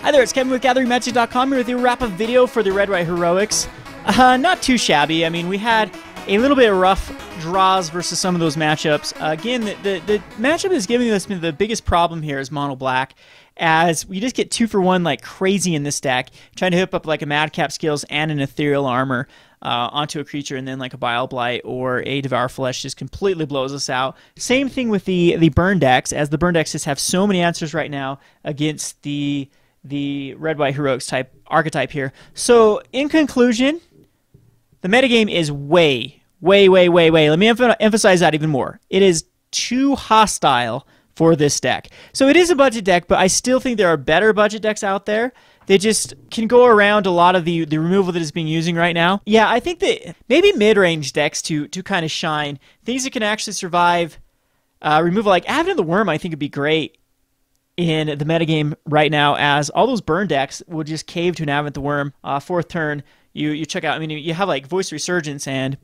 Hi there, it's Kevin with GatheringMagic.com here with a wrap-up video for the Red-White Heroics. Not too shabby. I mean, we had a little bit of rough draws versus some of those matchups. Again, the matchup that's giving us the biggest problem here is mono black, as we just get 2-for-1 like crazy in this deck, trying to hook up like a Madcap Skills and an Ethereal Armor onto a creature, and then like a Bile Blight or a Devour Flesh just completely blows us out. Same thing with the burn decks, as the burn decks just have so many answers right now against the Red-White Heroics type archetype here. So in conclusion, the metagame is way, let me emphasize that even more. It is too hostile for this deck. So it is a budget deck, but I still think there are better budget decks out there. They just can go around a lot of the removal that is being using right now. Yeah, I think that maybe mid-range decks to kind of shine. Things that can actually survive removal, like Advent of the Worm, I think would be great in the metagame right now, as all those burn decks would just cave to an Advent of the Worm. Fourth turn, you check out, I mean, you have like Voice Resurgence and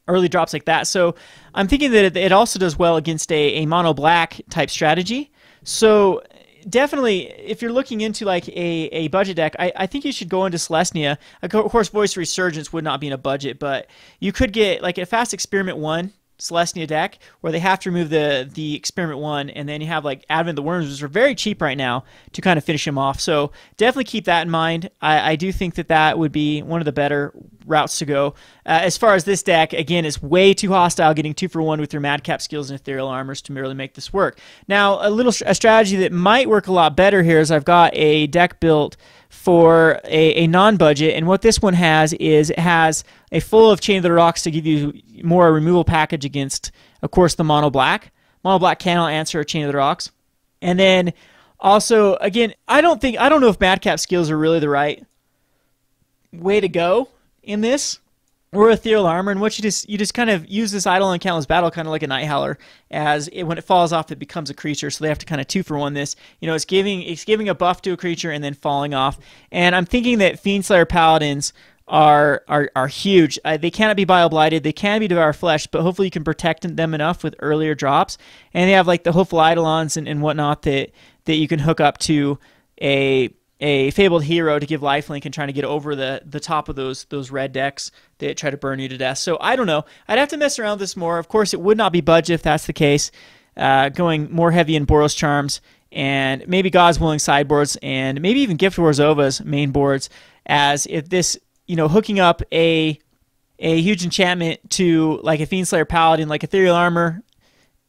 early drops like that. So I'm thinking that it also does well against a mono black type strategy. So definitely, if you're looking into like a budget deck, I think you should go into Celestia. Of course, Voice Resurgence would not be in a budget, but you could get like a fast Experiment 1 Celestia deck where they have to remove the Experiment 1, and then you have like Advent of the Worms, which are very cheap right now to kind of finish them off. So definitely keep that in mind. I do think that would be one of the better routes to go. As far as this deck, again, it's way too hostile, getting 2-for-1 with your Madcap Skills and Ethereal Armors to really make this work. Now, a strategy that might work a lot better here is I've got a deck built for a non-budget, and what this one has is it has a full of Chain of the Rocks to give you more removal package against, of course, the mono black. Mono black cannot answer a Chain of the Rocks. And then also, again, I don't know if Madcap Skills are really the right way to go in this, or Ethereal Armor, and what you just kind of use this Eidolon Countless Battle kind of like a Night Howler, as when it falls off, it becomes a creature, so they have to kind of 2-for-1 this. You know, it's giving a buff to a creature and then falling off. And I'm thinking that Fiendslayer Paladins are huge. They cannot be Bile Blighted, they can be Devour Flesh, but hopefully you can protect them enough with earlier drops. And they have like the Hopeful Eidolons and whatnot that you can hook up to a Fabled Hero to give lifelink and trying to get over the top of those red decks that try to burn you to death. So I don't know. I'd have to mess around with this more. Of course, it would not be budget if that's the case. Going more heavy in Boros Charms and maybe God's Willing sideboards, and maybe even Gift of Orzhov's main boards, as if this, you know, hooking up a huge enchantment to like a Fiendslayer Paladin, like Ethereal Armor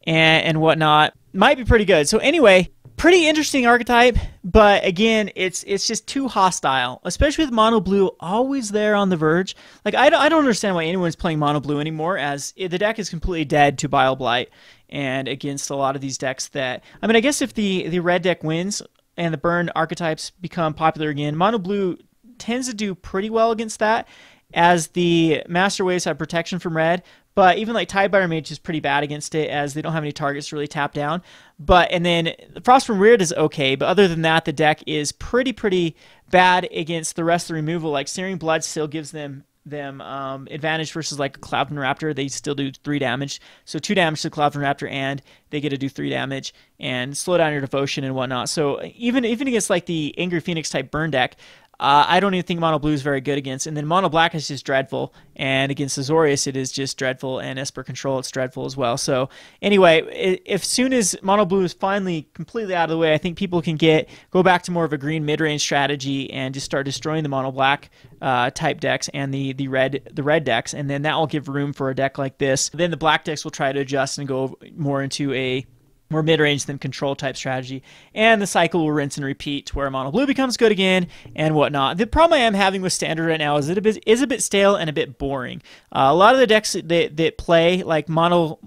and whatnot, might be pretty good. So anyway, pretty interesting archetype, but again, it's just too hostile, especially with mono blue always there on the verge. Like I don't understand why anyone's playing mono blue anymore, as the deck is completely dead to Bile Blight and against a lot of these decks that, I mean, I guess if the red deck wins and the burn archetypes become popular again, mono blue tends to do pretty well against that, as the Master Waves have protection from red. But even like Tidebiter Mage is pretty bad against it, as they don't have any targets to really tap down. And then Frost from Reared is okay, but other than that, the deck is pretty bad against the rest of the removal. Like Searing Blood still gives them advantage versus like Cloudwind Raptor. They still do 3 damage, so 2 damage to Cloudwind Raptor, and they get to do 3 damage and slow down your devotion and whatnot. So even against like the Angry Phoenix type burn deck, I don't even think mono blue is very good against. And then mono black is just dreadful, and against Azorius it is just dreadful, and Esper Control it's dreadful as well. So anyway, if soon as mono blue is finally completely out of the way, I think people can go back to more of a green mid-range strategy and just start destroying the mono black type decks and the red decks, and then that will give room for a deck like this. Then the black decks will try to adjust and go more into a more mid-range than control type strategy, and the cycle will rinse and repeat to where mono blue becomes good again and whatnot. The problem I am having with standard right now is it is a bit stale and a bit boring. A lot of the decks that play like mono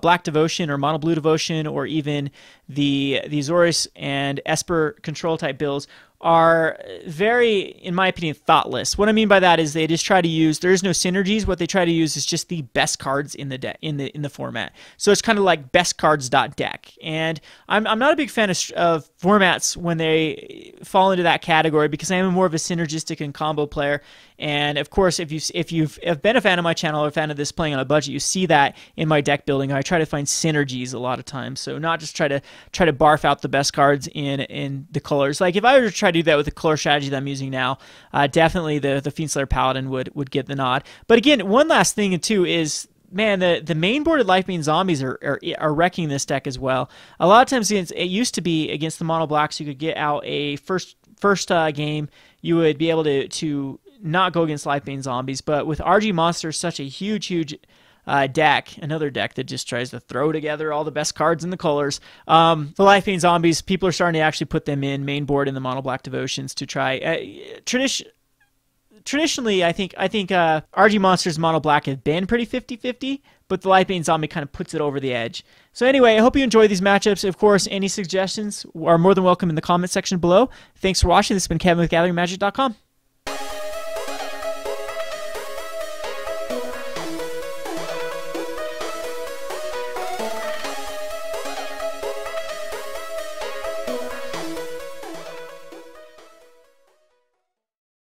black devotion or mono blue devotion, or even the Azorius and Esper control type builds, are very, in my opinion, thoughtless. What I mean by that is they just try to use, there is no synergies. What they try to use is just the best cards in the in the format. So it's kind of like bestcards.deck. And I'm not a big fan of formats when they fall into that category, because I am more of a synergistic and combo player. And of course, if you've been a fan of my channel or a fan of this playing on a budget, you see that in my deck building. I try to find synergies a lot of times. So not just try to barf out the best cards in the colors. Like if I were to try try to do that with the color strategy that I'm using now, definitely the Fiendslayer Paladin would get the nod. But again, one last thing too is, man, the main boarded Lifebane Zombies are wrecking this deck as well. A lot of times, it used to be against the mono blacks, you could get out a first game, you would be able to not go against Lifebane Zombies. But with RG Monsters, such a huge deck, another deck that just tries to throw together all the best cards in the colors. The Lifebane Zombies, people are starting to actually put them in main board in the mono black devotions to try. Traditionally, I think RG Monsters mono black have been pretty 50-50, but the Lifebane Zombie kind of puts it over the edge. So anyway, I hope you enjoy these matchups. Of course, any suggestions are more than welcome in the comment section below. Thanks for watching. This has been Kevin with GatheringMagic.com.